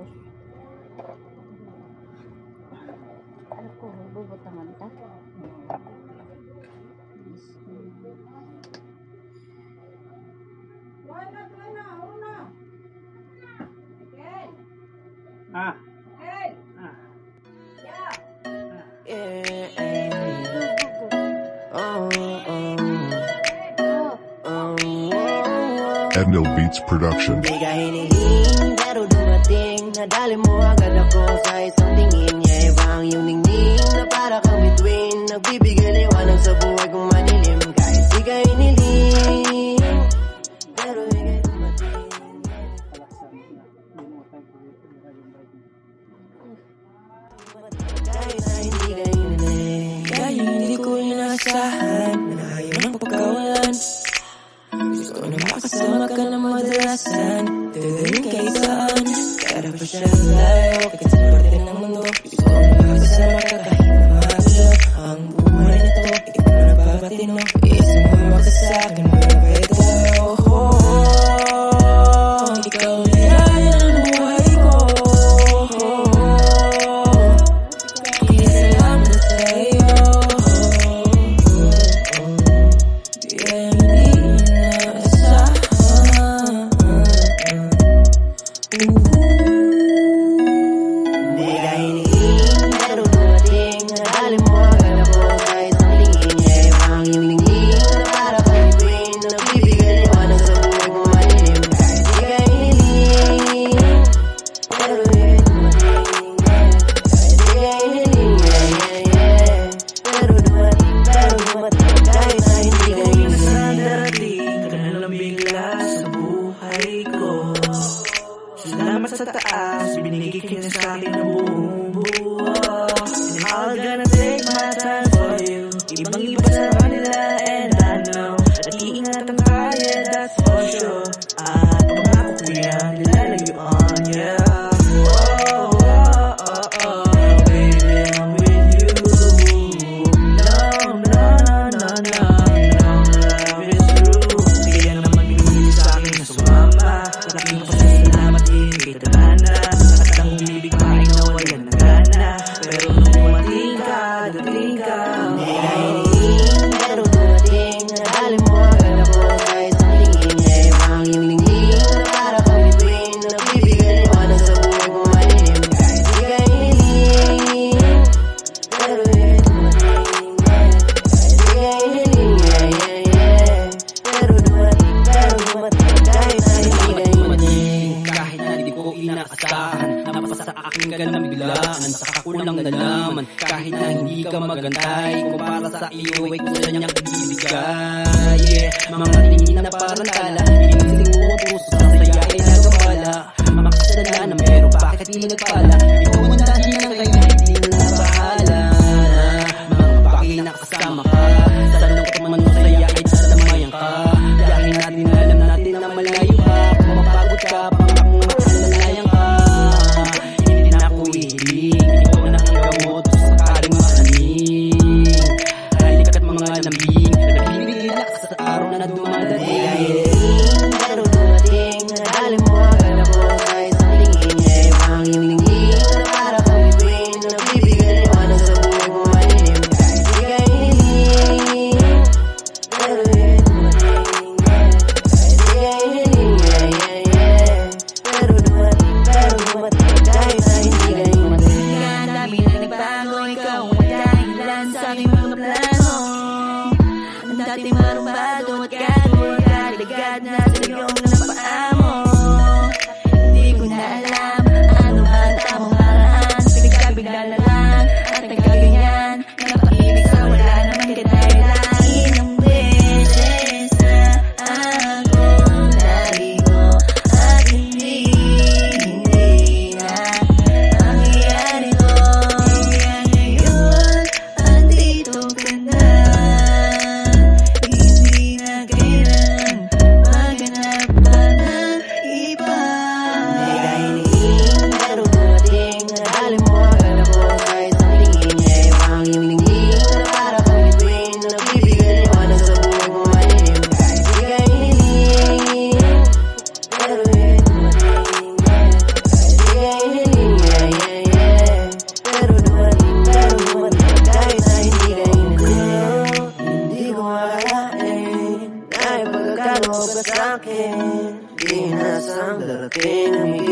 Tapos alam ko, bubutangan ta. Ah. Ednil Beats Production. Di ka hiniling, pero dumating. Nadali mo agad ako sa isang tingin. Iba ang iyong ningning na para kang bituin. Nagbibigay liwanag sa buhay kong madilim. Kahit di ka hiniling, pero ika'y dumating. Kahit na hindi ka hiniling, kahit hindi ko inasahan na ayaw ng pagkawalan. Gusto ko na makasama ka na madalasan. Dadaling kahit saan. Kaya pa siya layo kahit sa parte ng mundo. Gusto ko na makasama ka kahit na magulo. Ang buhay na to, ikaw na nagpapatino. Isang huwag ka sa akin, mabait ka. Ikaw lilayan ang buhay ko. Kaya salamat sa'yo. Di ka hiniling, pero dumating. Nadali mo agad ako sa isang tingin. Iba ang iyong ningning na para kang bituin. Nagbibigay liwanag sa buhay kong madilim. Kahit di ka hiniling, pero ika'y dumating. Kahit di ka hiniling, pero dumating. Kahit na hindi ka hiniling, darating ka na lang bigla sa buhay ko. Salamat sa taas, binigay ka na sa akin ng buong buo. And I'm gonna take my time for you. Ibang-iba sa kanila and I know nag-iingatan ka, yeah, that's for sure. At pangako ko yan, nilalayuan, yeah. Baby, I'm with you. No, love is true. Kaya naman binigay sa akin na sumama. Laking pasasalamat din kay Tadhana. At ang bibig ay nawalan ng gana. Pero nung dumating ka. Di ka hiniling, pero dumating. Nadali mo agad ako sa isang tingin. Iba ang iyong ningning na para kang bituin. Nagbibigay liwanag sa buhay kong madilim. Kahit di ka hiniling, pero ika'y dumating. Kahit di ka hiniling, pero dumating. Kahit na hindi ka hiniling. Kahit na hindi ko inaasahan, napasa sa akin ka na biglaan. Saka ko lang nalaman, kahit na hindi ka magantay, kung para sa iyo ay kusa niyang ibibigay. Yeah, mga tingin na parang tala, iniling mo ang puso sa saya ay nagabala. Makasala na pero bakit di nagpala? Ikaw ang dahil ng kaya hindi na nabahala. Mga bagay na kasama ka, sa lungkot man mo saya ay dadamayan ka. Dahil natin alam natin na malayo ka, kung mapagod ka, pangakong makalalayan ka. Hindi na ako ihiling, ikaw na ang gamot sa sakaling makaning. Halik at mga lambing, nagbibigay lakas sa araw na dumadating. Di ka hiniling, pero dumating. Nadali mo agad ako sa isang tingin. Iba ang iyong ningning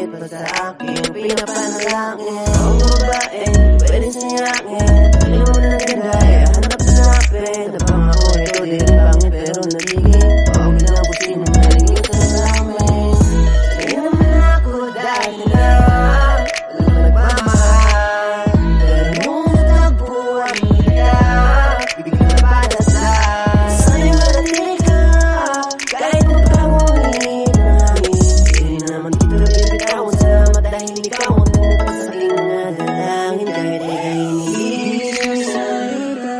higit pa sa akin pinapanalangin. Ang babae, pwedeng sayangin. Alam mo na ganda, hanap-hanapin. Napang ako, ito di rin pangit pero nabigin. Huwag na ako sinungaling ka sa amin. Sa'yo naman ako dahil na walang nagmamahal. Pero nung natagpuan kita, bibigyan na padasal. Sa'yo malating ka, kahit magpangungit namin. Hindi naman kita bibitawan, salamat dahil ikaw ang tumupas sa aking nadalangin. Kahit ika'y hindi salita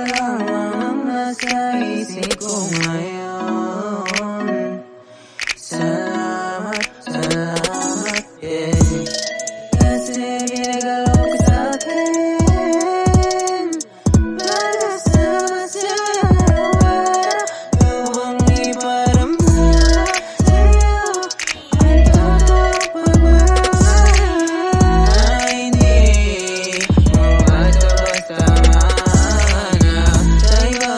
ang nasa isip ko ngayon. Salamat, salamat, yeah. Kasi ginagalaw ka sa akin para sa masaya na wala gawang iparamdam sa'yo. Ay totoo pagmamahal na hindi mo basta-basta mahanap sa iba.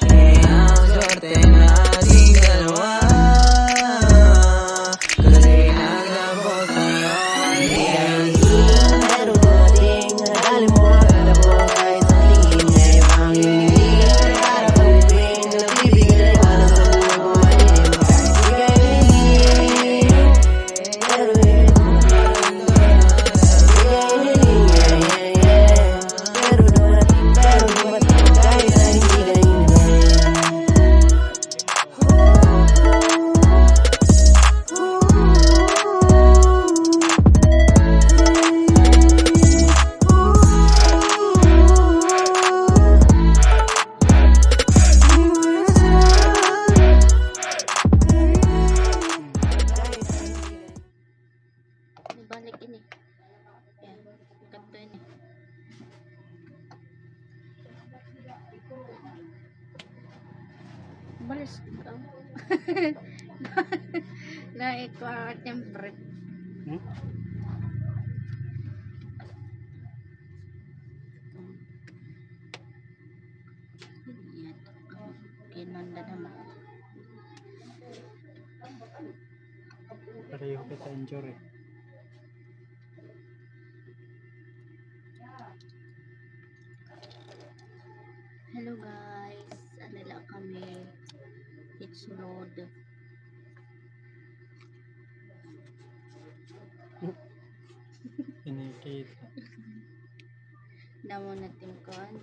Kaya ang swerte nating dalawa, kasi naglabot sa'yo. Hindi ang hingin pero dumating. Nadali mo agad ako sa isang tingin. Ngayon ang hingin para pag-ibig. Nagbibigay liwanag sa buhay ko madilim. Kahit di ka hiniling, pero ikaw dumating. Di ka hiniling, yeah, yeah. Pero dumating kahit na hindi ka hiniling. Ibalik ini. Yan, kanto ini. Balis ka. Naikuha siyempre. Yan. Kinanda naman. Pareho kita injury. Hello guys, ano lang kami, it's road. Kinikita. Damo natin kon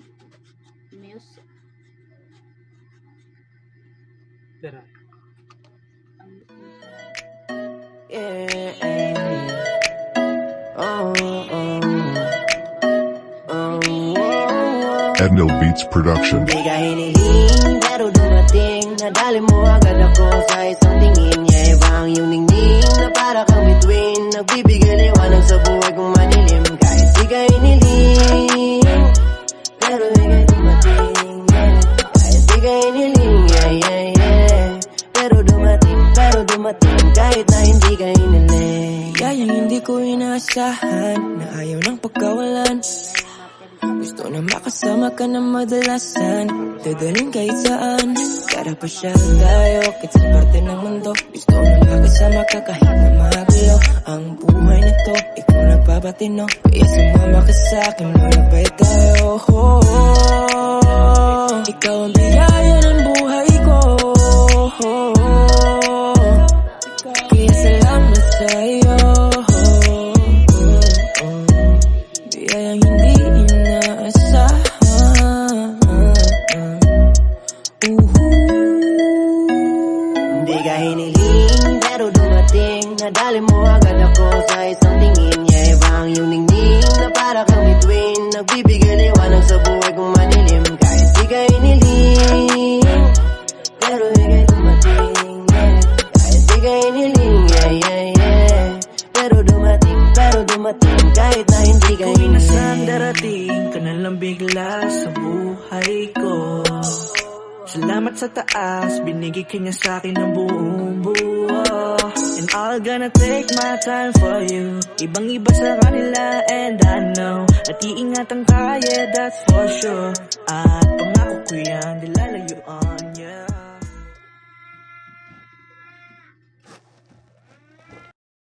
music. Tira. Yeah, oh, oh, oh. Edno Beats Production. Di ka hiniling, pero dumating. Nadali mo agad ako sa isang tingin. Yeah, iba ang iyong ningning na para kang bituin. Nagbibigay liwanag sa buhay kong manilim. Kahit di ka hiniling, pero ika'y dumating, yeah. Kahit di ka hiniling, yeah, yeah, yeah. Pero dumating kahit na hindi ka hiniling. Kayang hindi ko inaasahan na ayaw ng pagkawalan. Gusto na makasama ka na madalasan. Dadaling kahit saan. Para pa siya tayo kahit sa parte ng mundo. Gusto na makasama ka kahit na magulo ang buhay na to. Ikaw nagpapatino, kaya sumama ka sa'kin. Malabay tayo, ikaw ang biyaya ng buhay ko. Kaya salamat sa'yo. Biyayang hindi inaasahan. Di ka hiniling, pero dumating. Nadali mo agad ako sa isang tingin. Yeah, iba ang iyong ningning na para kang bituin. Nagbibigay liwanag sa buhay kong manilim. Kahit di ka hiniling, pero ika'y dumating, yeah. Kahit di ka hiniling, yeah, yeah, yeah. Pero dumating kahit na hindi ka hiniling. Kung nasaan darating ka na lang bigla sa buhay ko. Salamat sa taas, binigay ka niya sa'kin ng buong buo. And I'll gonna take my time for you. Ibang-iba sa kanila and I know at iingatan ka, yeah, that's for sure. At